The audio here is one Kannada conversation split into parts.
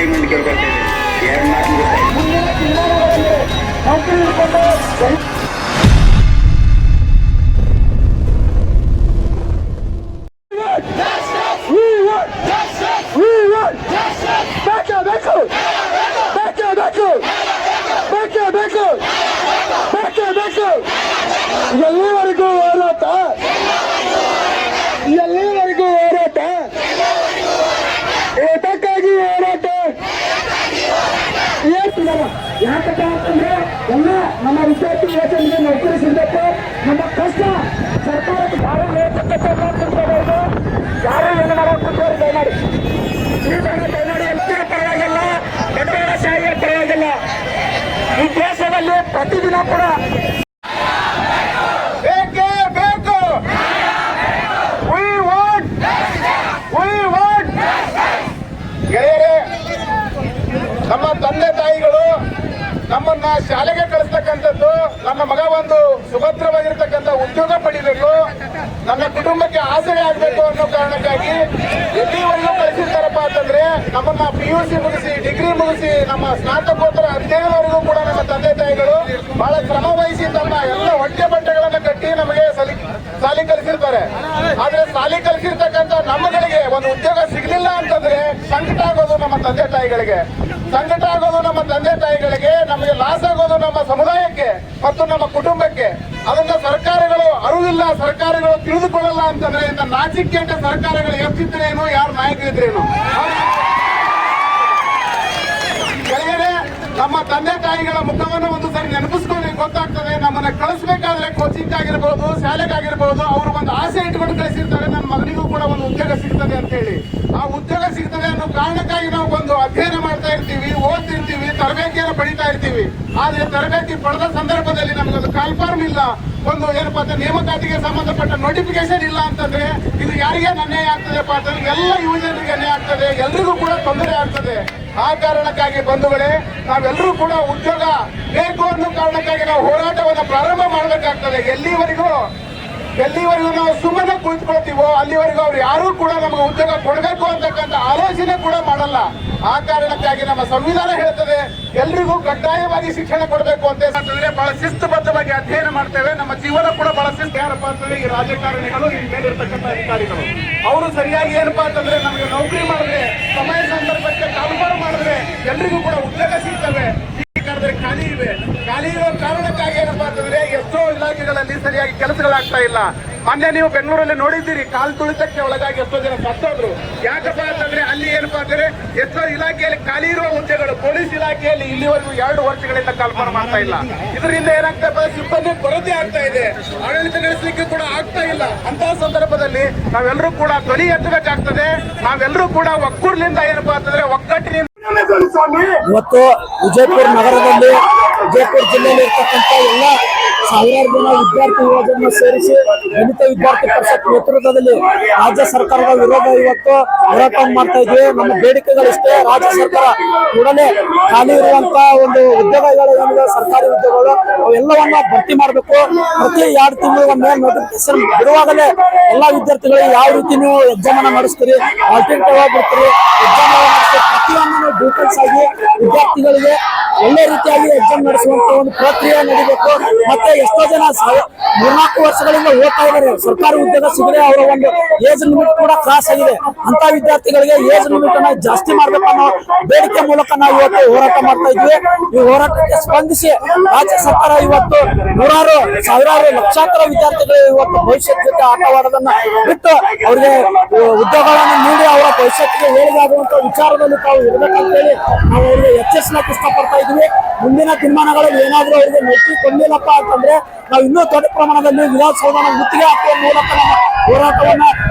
ಕೈ ಮುಂದೆ ಕೇಳ್ಕೊಳ್ತಾ ಇದ್ದೀನಿ. 2 ಮಾತು ಮುಗಿಸ್ತಾ ಎಲ್ಲಿವರೆಗೂ ಹೋರಾಟ, ಎಲ್ಲಿವರೆಗೂ ಹೋರಾಟ, ಏತಕ್ಕಾಗಿ ಹೋರಾಟ. ಯಾಕಪ್ಪ ಅಂತಂದ್ರೆ ಎಲ್ಲ ನಮ್ಮ ವಿದ್ಯಾರ್ಥಿ ವೇತನಿಗೆ ನೌಕರಿ ಸಿಗಬೇಕು. ನಮ್ಮ ಕಷ್ಟ ಸರ್ಕಾರಕ್ಕೆ ಯಾರು ನೇತೃತ್ವ ಮಾಡ್ತಿರ್ತಾರೆ. ಯಾರು ಏನು ಮಾಡೋದು ದಯಮಾಡಿ ದಯಮಾಡಿ ಎಲ್ಲರ ಪರವಾಗಿಲ್ಲ, ಬಂಡವಾಳಶಾಹಿಯ ಪರವಾಗಿಲ್ಲ. ಈ ದೇಶದಲ್ಲಿ ಪ್ರತಿದಿನ ಕೂಡ ನಮ್ಮ ತಂದೆ ತಾಯಿಗಳು ನಮ್ಮನ್ನ ಶಾಲೆಗೆ ಕಳಿಸ್ತಕ್ಕಂಥದ್ದು, ನಮ್ಮ ಮಗ ಒಂದು ಸುಭದ್ರವಾಗಿರ್ತಕ್ಕಂಥ ಉದ್ಯೋಗ ಪಡಿಬೇಕು, ನನ್ನ ಕುಟುಂಬಕ್ಕೆ ಆಸರೆ ಆಗಬೇಕು ಅನ್ನೋ ಕಾರಣಕ್ಕಾಗಿ ಎಲ್ಲಿವರೆಗೂ ಕಳಿಸಿರ್ತಾರಪ್ಪ ಅಂತಂದ್ರೆ ನಮ್ಮನ್ನ PUC ಮುಗಿಸಿ, ಡಿಗ್ರಿ ಮುಗಿಸಿ, ನಮ್ಮ ಸ್ನಾತಕೋತ್ತರ ಅಧ್ಯಯನವರೆಗೂ ಕೂಡ ನಮ್ಮ ತಂದೆ ತಾಯಿಗಳು ಬಹಳ ಶ್ರಮ ವಹಿಸಿ ತಮ್ಮ ಎಲ್ಲ ಹೊಟ್ಟೆ ಬಟ್ಟೆಗಳನ್ನ ಕಟ್ಟಿ ನಮಗೆ ಸಾಲಿ ಕಲಿಸಿರ್ತಾರೆ. ಆದ್ರೆ ಸಾಲಿ ಕಲಿಸಿರ್ತಕ್ಕಂಥ ನಮ್ಮಗಳಿಗೆ ಒಂದು ಉದ್ಯೋಗ ಸಿಗಲಿಲ್ಲ ಅಂತಂದ್ರೆ ಸಂಕಟ ಆಗೋದು ನಮ್ಮ ತಂದೆ ತಾಯಿಗಳಿಗೆ, ಸಂಕಟ ಆಗೋದು ನಮ್ಮ ತಂದೆ ತಾಯಿಗಳಿಗೆ, ನಮಗೆ ಲಾಸ್ ಆಗೋದು ನಮ್ಮ ಸಮುದಾಯಕ್ಕೆ ಮತ್ತು ನಮ್ಮ ಕುಟುಂಬಕ್ಕೆ. ಅದನ್ನ ಸರ್ಕಾರಗಳು ಅರಿವಿಲ್ಲ, ಸರ್ಕಾರಗಳು ತಿಳಿದುಕೊಳ್ಳಲ್ಲ ಅಂತಂದ್ರೆ ಇಂಥ ನಾಚಿಕೆಟ್ಟ ಸರ್ಕಾರಗಳು ಎಷ್ಟಿದ್ರೇನು, ಯಾರು ನಾಯಕರಿದ್ರೇನು. ಕೆಳಗಡೆ ನಮ್ಮ ತಂದೆ ತಾಯಿಗಳ ಮುಖವನ್ನು ಒಂದು ಸರಿ ನೆನಪಿಸ್ಕೊಂಡು ಗೊತ್ತಾಗ್ತದೆ. ನಮ್ಮನ್ನ ಕಳಿಸ್ಬೇಕಾದ್ರೆ ಕೋಚಿಂಗ್ ಆಗಿರ್ಬೋದು, ಶಾಲೆಗಾಗಿರ್ಬೋದು, ಅವರು ಒಂದು ಆಸೆ ಇಟ್ಕೊಂಡು ಕಳಿಸಿರ್ತಾರೆ, ನನ್ನ ಮಗನಿಗೂ ಕೂಡ ಒಂದು ಉದ್ಯೋಗ ಸಿಗ್ತದೆ ಅಂತ ಹೇಳಿ. ಆ ಉದ್ಯೋಗ ಸಿಗ್ತದೆ ಅನ್ನೋ ಕಾರಣಕ್ಕಾಗಿ ನಾವು ಒಂದು ಅಧ್ಯಯನ ಮಾಡ್ತಾ ಇರ್ತೀವಿ, ಓದ್ತಿರ್ತೀವಿ, ತರಬೇತಿಯನ್ನು ಪಡಿತಾ ಇರ್ತೀವಿ. ಆದ್ರೆ ತರಬೇತಿ ಪಡೆದ ಸಂದರ್ಭದಲ್ಲಿ ನಮಗೊಂದು ಕಾಲ್ಫಾರ್ಮ್ ಇಲ್ಲ, ಒಂದು ಏನಪ್ಪಾ ಅಂತ ನೇಮಕಾತಿಗೆ ಸಂಬಂಧಪಟ್ಟ ನೋಟಿಫಿಕೇಶನ್ ಇಲ್ಲ ಅಂತಂದ್ರೆ ಇದು ಯಾರಿಗೆ ಅನ್ಯಾಯ ಆಗ್ತದೆಪ್ಪ ಅಂತಂದ್ರೆ ಎಲ್ಲ ಯುವಜನರಿಗೆ ಅನ್ಯಾಯ ಆಗ್ತದೆ, ಎಲ್ರಿಗೂ ಕೂಡ ತೊಂದರೆ ಆಗ್ತದೆ. ಆ ಕಾರಣಕ್ಕಾಗಿ ಬಂಧುಗಳೇ, ನಾವೆಲ್ಲರೂ ಕೂಡ ಉದ್ಯೋಗ ಬೇಕು ಅನ್ನೋ ಕಾರಣಕ್ಕಾಗಿ ನಾವು ಹೋರಾಟವನ್ನು ಪ್ರಾರಂಭ ಮಾಡಬೇಕಾಗ್ತದೆ. ಎಲ್ಲಿವರೆಗೂ ನಾವು ಸುಮ್ಮನೆ ಕುಳಿತುಕೊಳ್ತೀವೋ ಅಲ್ಲಿವರೆಗೂ ಅವ್ರು ಯಾರೂ ಕೂಡ ನಮಗೆ ಉದ್ಯೋಗ ಕೊಡಬೇಕು ಅಂತಕ್ಕಂಥ ಆಲೋಚನೆ ಕೂಡ ಮಾಡಲ್ಲ. ಆ ಕಾರಣಕ್ಕಾಗಿ ನಮ್ಮ ಸಂವಿಧಾನ ಹೇಳ್ತದೆ ಎಲ್ರಿಗೂ ಕಡ್ಡಾಯವಾಗಿ ಶಿಕ್ಷಣ ಕೊಡಬೇಕು ಅಂತ ಅಂತಂದ್ರೆ ಬಹಳ ಶಿಸ್ತುಬದ್ಧವಾಗಿ ಅಧ್ಯಯನ ಮಾಡ್ತೇವೆ. ನಮ್ಮ ಜೀವನ ಕೂಡ ಬಹಳ ಶಿಸ್ತು. ಯಾರಪ್ಪ ಅಂತಂದ್ರೆ ಈ ರಾಜಕಾರಣಿಗಳು, ಈ ಮೇಲಿರ್ತಕ್ಕಂಥ ಅಧಿಕಾರಿಗಳು, ಅವರು ಸರಿಯಾಗಿ ಏನಪ್ಪಾ ಅಂತಂದ್ರೆ ನಮಗೆ ನೌಕರಿ ಮಾಡಿದ್ರೆ, ಸಮಯ ಸಂದರ್ಭಕ್ಕೆ ಕಾಲ್ಫಾರ್ ಮಾಡಿದ್ರೆ ಎಲ್ರಿಗೂ ಕೂಡ ಉದ್ಯೋಗ ಸಿಗ್ತವೆ. ಖಾಲಿ ಇರೋ ಕಾರಣಕ್ಕಾಗಿ ಏನಪ್ಪಾ ಅಂತಂದ್ರೆ ಎಷ್ಟೋ ಇಲಾಖೆಗಳಲ್ಲಿ ಸರಿಯಾಗಿ ಕೆಲಸಗಳಾಗ್ತಾ ಇಲ್ಲ. ಮೊನ್ನೆ ನೀವು ಬೆಂಗಳೂರಲ್ಲಿ ನೋಡಿದ್ದೀರಿ, ಕಾಲ್ ತುಳಿತಕ್ಕೆ ಒಳಗಾಗಿ ಎಷ್ಟೋ ಜನ ಸತ್ತೋದ್ರು. ಯಾಕಪ್ಪ ಅಂತಂದ್ರೆ ಅಲ್ಲಿ ಏನಪ್ಪಾ ಅಂತಂದ್ರೆ ಎಷ್ಟೋ ಇಲಾಖೆಯಲ್ಲಿ ಖಾಲಿ ಇರುವ ಹುದ್ದೆಗಳು, ಪೊಲೀಸ್ ಇಲಾಖೆಯಲ್ಲಿ ಇಲ್ಲಿವರೆಗೂ 2 ವರ್ಷಗಳಿಂದ ಕಾಲ್ಫಾರ್ ಮಾಡ್ತಾ ಇಲ್ಲ. ಇದರಿಂದ ಏನಾಗ್ತಾ ಸಿಬ್ಬಂದಿ ಕೊರತೆ ಆಗ್ತಾ ಇದೆ, ಆಡಳಿತ ನಡೆಸಲಿಕ್ಕೆ ಕೂಡ ಆಗ್ತಾ ಇಲ್ಲ. ಅಂತ ಸಂದರ್ಭದಲ್ಲಿ ನಾವೆಲ್ಲರೂ ಕೂಡ ಧ್ವನಿ ಎತ್ತಬೇಕಾಗ್ತದೆ. ನಾವೆಲ್ಲರೂ ಕೂಡ ಒಕ್ಕೂರ್ಲಿಂದ ಏನಪ್ಪಾ ಅಂತಂದ್ರೆ ಒಗ್ಗಟ್ಟಿನಿಂದ ಇವತ್ತು ವಿಜಯಪುರ ನಗರದಲ್ಲಿ, ವಿಜಯಪುರ ಜಿಲ್ಲೆಯಲ್ಲಿ ಇರ್ತಕ್ಕಂಥ ಎಲ್ಲ ಸಾವಿರಾರು ಜನ ವಿದ್ಯಾರ್ಥಿ ಯುವಜನ ಸೇರಿಸಿ ದಲಿತ ವಿದ್ಯಾರ್ಥಿ ಪರಿಷತ್ ನೇತೃತ್ವದಲ್ಲಿ ರಾಜ್ಯ ಸರ್ಕಾರದ ವಿರೋಧ ಇವತ್ತು ಹೋರಾಟ ಮಾಡ್ತಾ ಇದ್ವಿ. ನಮ್ಮ ಬೇಡಿಕೆಗಳಿಷ್ಟೇ, ರಾಜ್ಯ ಸರ್ಕಾರ ಕೂಡಲೇ ಖಾಲಿ ಇರುವಂತ ಒಂದು ಉದ್ಯೋಗಗಳು ಏನಿದೆ, ಸರ್ಕಾರಿ ಉದ್ಯೋಗಗಳು, ಅವೆಲ್ಲವನ್ನ ಭರ್ತಿ ಮಾಡಬೇಕು. ಪ್ರತಿ 2 ತಿಂಗಳಿಗೊಮ್ಮೆ ನೋಟಿಫಿಕೇಶನ್ ಬಿಡುವಾಗಲೇ ಎಲ್ಲಾ ವಿದ್ಯಾರ್ಥಿಗಳಿಗೆ ಯಾವ ರೀತಿ ನೀವು ಎಕ್ಸಾಮ್ ಅನ್ನ ನಡೆಸ್ತೀರಿ, ಆಲ್ಟರ್ನೇಟಿವ್ ಆಗಿ ಬಿಡ್ತೀರಿ, ಎಕ್ಸಾಮ್ ಪ್ರತಿಯೊಂದು ಡೀಟೇಲ್ಸ್ ಆಗಿ ವಿದ್ಯಾರ್ಥಿಗಳಿಗೆ ಒಳ್ಳೆ ರೀತಿಯಾಗಿ ಎಕ್ಸಾಮ್ ನಡೆಸುವಂತ ಒಂದು ಪ್ರಕ್ರಿಯೆ ನಡೀಬೇಕು. ಮತ್ತೆ ಎಷ್ಟೋ ಜನ 3-4 ವರ್ಷಗಳಿಂದ ಓದ್ತಾ ಇದ್ದಾರೆ, ಸರ್ಕಾರಿ ಉದ್ಯೋಗ ಸಿಗದೆ ಅವರ ಒಂದು ಏಜ್ ಲಿಮಿಟ್ ಕೂಡ ಕ್ರಾಸ್ ಆಗಿದೆ. ಅಂತ ವಿದ್ಯಾರ್ಥಿಗಳಿಗೆ ಏಜ್ ಲಿಮಿಟ್ ಅನ್ನ ಜಾಸ್ತಿ ಮಾಡ್ಬೇಕು ಅನ್ನೋ ಬೇಡಿಕೆ ಮೂಲಕ ನಾವು ಇವತ್ತು ಹೋರಾಟ ಮಾಡ್ತಾ ಇದ್ವಿ. ಈ ಹೋರಾಟಕ್ಕೆ ಸ್ಪಂದಿಸಿ ರಾಜ್ಯ ಸರ್ಕಾರ ಇವತ್ತು ನೂರಾರು, ಸಾವಿರಾರು, ಲಕ್ಷಾಂತರ ವಿದ್ಯಾರ್ಥಿಗಳು ಇವತ್ತು ಭವಿಷ್ಯದ ಜೊತೆ ಆಟವಾಡೋದನ್ನ ಬಿಟ್ಟು ಅವರಿಗೆ ಉದ್ಯೋಗಗಳನ್ನು ನೀಡಿ ಅವರ ಭವಿಷ್ಯತ್ತಿಗೆ ಏಳಿಗೆ ಆಗುವಂತ ವಿಚಾರದಲ್ಲಿ ತಾವು ಇರಬೇಕಂತೇಳಿ ನಾವು ಅವರಿಗೆ ಎಚ್ಚರಿಸಲಿಕ್ಕೆ ಇಷ್ಟಪಡ್ತಾ ಇದ್ವಿ. ಮುಂದಿನ ತೀರ್ಮಾನಗಳಲ್ಲಿ ಏನಾದ್ರೂ ಅವರಿಗೆ ನೌಕರಿ ಕೊಡ್ಲಿಲ್ಲಪ್ಪ ಅಂತಂದ್ರೆ ನಾವು ಇನ್ನೂ ದೊಡ್ಡ ಪ್ರಮಾಣದಲ್ಲಿ ವಿಧಾನಸೌಧನ ಮುತ್ತಿಗೆ ಹಾಕುವ ಮೂಲಕ ನಮ್ಮ ಹೋರಾಟವನ್ನ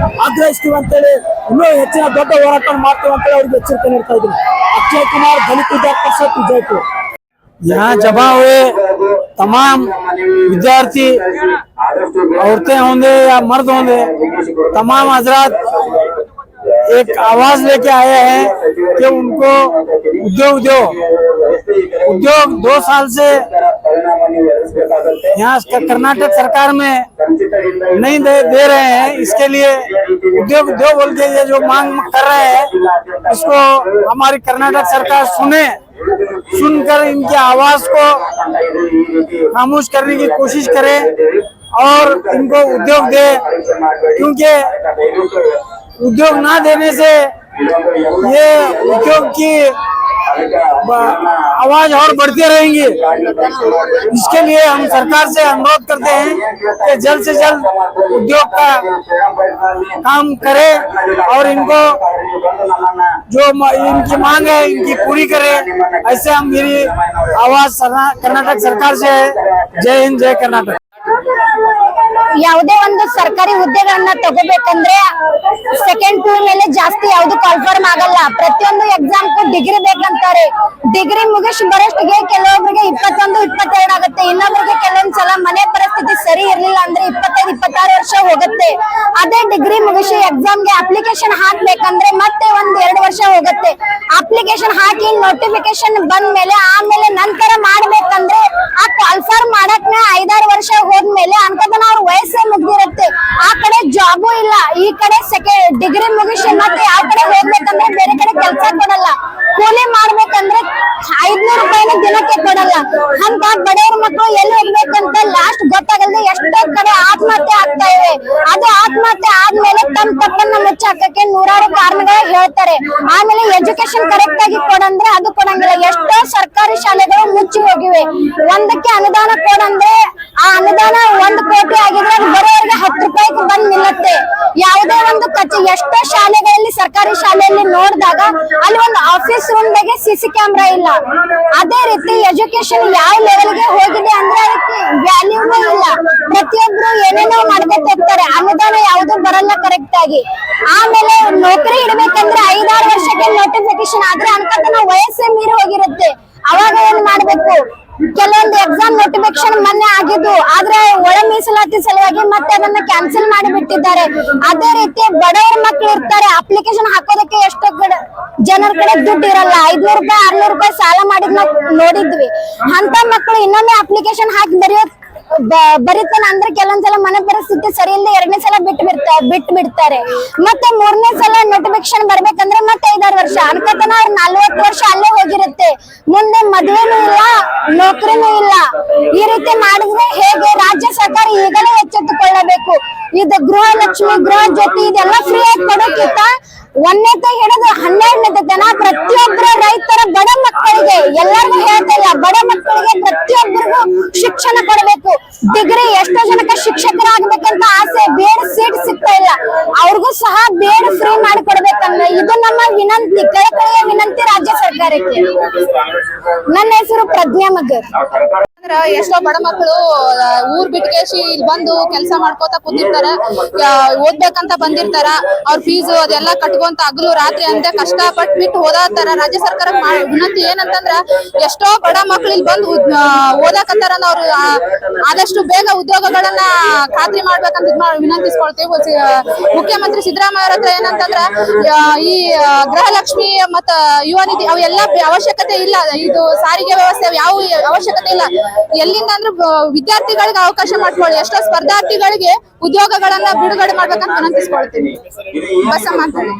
ಆಗ್ರಹಿಸ್ತೀವಿ ಅಂತೇಳಿ, ಇನ್ನೂ ಹೆಚ್ಚಿನ ದೊಡ್ಡ ಹೋರಾಟ ಮಾಡ್ತೀವಿ ಅಂತೇಳಿ ಅವ್ರಿಗೆ ಎಚ್ಚರಿಕೆ ನೀಡ್ತಾ ಇದ್ದೀನಿ. अक्षय कुमार, दलित विद्यार्थी परिषद विजयपुर। यहाँ जमा हुए तमाम विद्यार्थी, औरतें होंगे या मर्द होंगे, तमाम हजरात एक आवाज लेके आए हैं कि उनको उद्योग 2 साल से यहाँ कर्नाटक सरकार में नहीं दे रहे हैं। इसके लिए उद्योग दो बोल के ये जो मांग कर रहे हैं, इसको हमारी कर्नाटक सरकार सुनकर इनकी आवाज को खामोश करने की कोशिश करे और इनको उद्योग दे, क्योंकि उद्योग ना देने से ये उद्योग की आवाज और बढ़ती रहेंगी। इसके लिए हम सरकार से अनुरोध करते हैं कि जल्द से जल्द उद्योग का काम करे और इनको जो इनकी मांग है इनकी पूरी करे। ऐसे हम मेरी आवाज कर्नाटक सरकार से है। जय हिंद, जय कर्नाटक। ಯಾವುದೇ ಒಂದು ಸರ್ಕಾರಿ ಹುದ್ದೆಗಳನ್ನ ತಗೋಬೇಕಂದ್ರೆ ಸೆಕೆಂಡ್ ಪಿ ಮೇಲೆ ಜಾಸ್ತಿ ಯಾವ್ದು ಕಾಲ್ಫರ್ಮ್ ಆಗಲ್ಲ. ಪ್ರತಿಯೊಂದು ಎಕ್ಸಾಮ್ಗೂ ಡಿಗ್ರಿ ಬೇಕಂತಾರೆ. ಡಿಗ್ರಿ ಮುಗಿಸಿ ಬರೋಷ್ಟಿಗೆ ಕೆಲವೊಬ್ಬರಿಗೆ 21, 22 ಆಗುತ್ತೆ. ಇನ್ನೊಬ್ಬರಿಗೆ ಕೆಲವೊಂದ್ಸಲ ಮನೆ ಪರಿಸ್ಥಿತಿ ಸರಿ ಇರ್ಲಿಲ್ಲ ಅಂದ್ರೆ 25, 26 ವರ್ಷ ಹೋಗುತ್ತೆ. ಅದೇ ಡಿಗ್ರಿ ಮುಗಿಸಿ ಎಕ್ಸಾಮ್ಗೆ ಅಪ್ಲಿಕೇಶನ್ ಹಾಕ್ಬೇಕಂದ್ರೆ ಮತ್ತೆ 1-2 ವರ್ಷ ಹೋಗುತ್ತೆ. ಅಪ್ಲಿಕೇಶನ್ ಹಾಕಿ ನೋಟಿಫಿಕೇಶನ್ ಬಂದ ಮೇಲೆ ಆಮೇಲೆ ನಂತರ ಮಾಡ್ಬೇಕಂದ್ರೆ ಆ ಕಾಲ್ಫರ್ಮ್ ಮಾಡಕ್ 5-6 ವರ್ಷ ಹೋದ್ಮೇಲೆ ಅನ್ಕೋತನ ಅವ್ರ ವಯಸ್ಸೇ ಮುಗ್ದಿರುತ್ತೆ. ಆ ಕಡೆ ಜಾಬು ಇಲ್ಲ, ಈ ಕಡೆ ಡಿಗ್ರಿ ಮುಗಿಸಿ ಮತ್ತೆ ಯಾವ ಕಡೆ ಹೋಗ್ಬೇಕಂದ್ರೆ ಬೇರೆ ಕಡೆ ಕೆಲಸ ಕೊಡಲ್ಲ. ಕೂಲಿ ಮಾಡ್ಬೇಕಂದ್ರೆ 500 ರೂಪಾಯಿನ ದಿನಕ್ಕೆ ಕೊಡಲ್ಲ. ಅಂತ ಬಡವ್ರ ಮಕ್ಕಳು ಎಲ್ಲಿ ಹೋಗ್ಬೇಕಂತ ಲಾಸ್ಟ್ ಗೊತ್ತಾಗಲ್ದೆ ಎಷ್ಟೋ ಕಡೆ ಆತ್ಮಹತ್ಯೆ ಆಗ್ತಾ ಇವೆ. ಅದು ಆತ್ಮಹತ್ಯೆ ಆದ್ಮೇಲೆ ತಮ್ಮ ತಪ್ಪನ್ನ ಮುಚ್ಚಾಕಕ್ಕೆ ನೂರಾರು ಕಾರಣಗಳು ಹೇಳ್ತಾರೆ. ಆಮೇಲೆ ಎಜುಕೇಶನ್ ಕರೆಕ್ಟ್ ಆಗಿ ಕೊಡಂದ್ರೆ ಅದು ಕೊಡಂಗಿಲ್ಲ. ಎಷ್ಟೋ ಸರ್ಕಾರಿ ಶಾಲೆಗಳು ಮುಚ್ಚಿ ಹೋಗಿವೆ. ಒಂದಕ್ಕೆ ಅನುದಾನ ಕೊಡಂದ್ರೆ ಆ ಅನುದಾನ 1 ಕೋಟಿ ಆಗಿದ್ರೆ ಅದು ಬರೋವರೆಗೆ 10 ರೂಪಾಯಿಗೆ ಬಂದ್ ನಿಲ್ಲುತ್ತೆ. ಯಾವುದೇ ಒಂದು ಎಷ್ಟೋ ಶಾಲೆಗಳಲ್ಲಿ ಸರ್ಕಾರಿ ಶಾಲೆಯಲ್ಲಿ ನೋಡಿದಾಗ ಅಲ್ಲಿ ಒಂದು ಆಫೀಸ್ ರೂಮ್ ದಾಗೆ ಸಿಸಿ ಕ್ಯಾಮ್ರಾ ಇಲ್ಲ. ಅದೇ ರೀತಿ ಎಜುಕೇಶನ್ ಯಾವ ಲೆವೆಲ್ಗೆ ಹೋಗಿದೆ ಅಂದ್ರೆ ಅದಕ್ಕೆ ವ್ಯಾಲ್ಯೂನೇ ಇಲ್ಲ. ಪ್ರತಿಯೊಬ್ರು ಏನೇನೋ ಮಾಡ್ಕೊತ ಹೋಗ್ತಾರೆ, ಅನುದಾನ ಯಾವ್ದು ಬರಲ್ಲ ಕರೆಕ್ಟ್ ಆಗಿ. ಆಮೇಲೆ ನೌಕರಿ ಇಡ್ಬೇಕಂದ್ರೆ 5-6 ವರ್ಷಕ್ಕೆ ನೋಟಿಫಿಕೇಶನ್ ಆದ್ರೆ ಅನ್ಕೋತ ವಯಸ್ಸೇ ಮೀರಿ ಹೋಗಿರುತ್ತೆ. ಅವಾಗ ಏನ್ ಮಾಡ್ಬೇಕು? ಕೆಲವೊಂದು ಎಕ್ಸಾಮ್ ನೋಟಿಫಿಕೇಶನ್ ಮೊನ್ನೆ ಆಗಿದ್ದು, ಆದ್ರೆ ಒಳ ಮೀಸಲಾತಿ ಸಲುವಾಗಿ ಮತ್ತೆ ಅದನ್ನ ಕ್ಯಾನ್ಸಲ್ ಮಾಡಿಬಿಟ್ಟಿದ್ದಾರೆ. ಅದೇ ರೀತಿ ಬಡವರ ಮಕ್ಳು ಇರ್ತಾರೆ, ಅಪ್ಲಿಕೇಶನ್ ಹಾಕೋದಕ್ಕೆ ಎಷ್ಟೋ ಜನರ ಕಡೆ ದುಡ್ಡು ಇರಲ್ಲ. 500 ರೂಪಾಯಿ 600 ರೂಪಾಯಿ ಸಾಲ ಮಾಡಿದ್ ನಾವು ನೋಡಿದ್ವಿ. ಅಂತ ಮಕ್ಕಳು ಇನ್ನೊಮ್ಮೆ ಅಪ್ಲಿಕೇಶನ್ ಹಾಕಿ ಬರೀತಾನ ಅಂದ್ರೆ ಕೆಲವೊಂದ್ಸಲ ಮನೆ ಪರಿಸ್ಥಿತಿ ಸರಿ ಇಲ್ಲದೆ 2ನೇ ಸಲ ಬಿಟ್ಟು ಬಿಡ್ತಾರೆ. ಮತ್ತೆ 3ನೇ ಸಲ ನೋಟಿಫಿಕೇಶನ್ ಬರ್ಬೇಕಂದ್ರೆ ಮತ್ತೆ 5-6 ವರ್ಷ ಅನ್ಕೋತನ ಅವ್ರು 40 ವರ್ಷ ಅಲ್ಲೇ ಹೋಗಿರುತ್ತೆ. ಮುಂದೆ ಮದ್ವೆನೂ ಇಲ್ಲ, ನೌಕರಿನೂ ಇಲ್ಲ. ಈ ರೀತಿ ಮಾಡಿದ್ರೆ ಹೇಗೆ? ರಾಜ್ಯ ಸರ್ಕಾರ ಈಗಲೇ ಎಚ್ಚೆತ್ತುಕೊಳ್ಳಬೇಕು. ಇದು ಗೃಹಲಕ್ಷ್ಮಿ, ಗೃಹ ಜ್ಯೋತಿ ಇದೆಲ್ಲ ಫ್ರೀ ಆಗಿ ಕೊಡೋಕ್ಕಿಂತ 1ನೇತೆ ಹಿಡಿದು 12ನೇ ತನ ಪ್ರತಿಯೊಬ್ಬರ ರೈತರ ಬಡ ಮಕ್ಕಳಿಗೆ, ಎಲ್ಲರಿಗೂ ಹೇಳ್ತಾ ಇಲ್ಲ, ಬಡ ಮಕ್ಕಳಿಗೆ ಪ್ರತಿಯೊಬ್ಬರಿಗೂ ಶಿಕ್ಷಣ ಕೊಡಬೇಕು. ಡಿಗ್ರಿ ಎಷ್ಟೋ ಜನಕ್ಕೆ ಶಿಕ್ಷಕರಾಗಬೇಕಂತ ಆಸೆ, ಬೇಡ ಸೀಟ್ ಸಿಗ್ತಾ ಇಲ್ಲ, ಅವ್ರಿಗೂ ಸಹ ಬೇಡ ಫ್ರೀ ಮಾಡಿ ಕೊಡ್ಬೇಕಂದ್ರೆ ಇದು ನಮ್ಮ ವಿನಂತಿ, ಕಳಕಳಿಯ ವಿನಂತಿ ರಾಜ್ಯ ಸರ್ಕಾರಕ್ಕೆ. ನನ್ನ ಹೆಸರು ಪ್ರಜ್ಞಾ ಮಗರ್. ಎಷ್ಟೋ ಬಡ ಮಕ್ಕಳು ಊರ್ ಬಿಟ್ಕೇಶಿ ಇಲ್ಲಿ ಬಂದು ಕೆಲಸ ಮಾಡ್ಕೋತಾ ಕೂತಿರ್ತಾರ, ಓದ್ಬೇಕಂತ ಬಂದಿರ್ತಾರ. ಅವ್ರ ಫೀಸ್ ಅದೆಲ್ಲ ಕಟ್ಕೊಂತ ಹಗಲು ರಾತ್ರಿ ಅಂತ ಕಷ್ಟಪಟ್ಟು ಬಿಟ್ಟು ಓದಾತಾರ. ರಾಜ್ಯ ಸರ್ಕಾರ ವಿನಂತಿ ಏನಂತಂದ್ರ ಎಷ್ಟೋ ಬಡ ಮಕ್ಳು ಇಲ್ಲಿ ಬಂದು ಓದಾಕತ್ತಾರ, ಅವ್ರು ಆದಷ್ಟು ಬೇಗ ಉದ್ಯೋಗಗಳನ್ನ ಖಾತ್ರಿ ಮಾಡ್ಬೇಕಂತ ವಿನಂತಿಸ್ಕೊಳ್ತೀವಿ. ಮುಖ್ಯಮಂತ್ರಿ ಸಿದ್ದರಾಮಯ್ಯ ಅವ್ರ ಹತ್ರ ಏನಂತಂದ್ರ ಈ ಗೃಹಲಕ್ಷ್ಮಿ ಮತ್ತ ಯುವ ನಿಧಿ ಅವೆಲ್ಲ ಅವಶ್ಯಕತೆ ಇಲ್ಲ, ಇದು ಸಾರಿಗೆ ವ್ಯವಸ್ಥೆ ಯಾವ ಅವಶ್ಯಕತೆ ಇಲ್ಲ. ಎಲ್ಲಿಂದ ಅಂದ್ರೆ ವಿದ್ಯಾರ್ಥಿಗಳಿಗೆ ಅವಕಾಶ ಮಾಡ್ಕೊಳ್ಳಿ, ಎಷ್ಟೋ ಸ್ಪರ್ಧಾರ್ಥಿಗಳಿಗೆ ಉದ್ಯೋಗಗಳನ್ನ ಬಿಡುಗಡೆ ಮಾಡ್ಬೇಕಂತ ವಿನಂತಿಸ್ಕೊಳ್ತೀನಿ. ಬಸ ಮಾತಾಡಿ.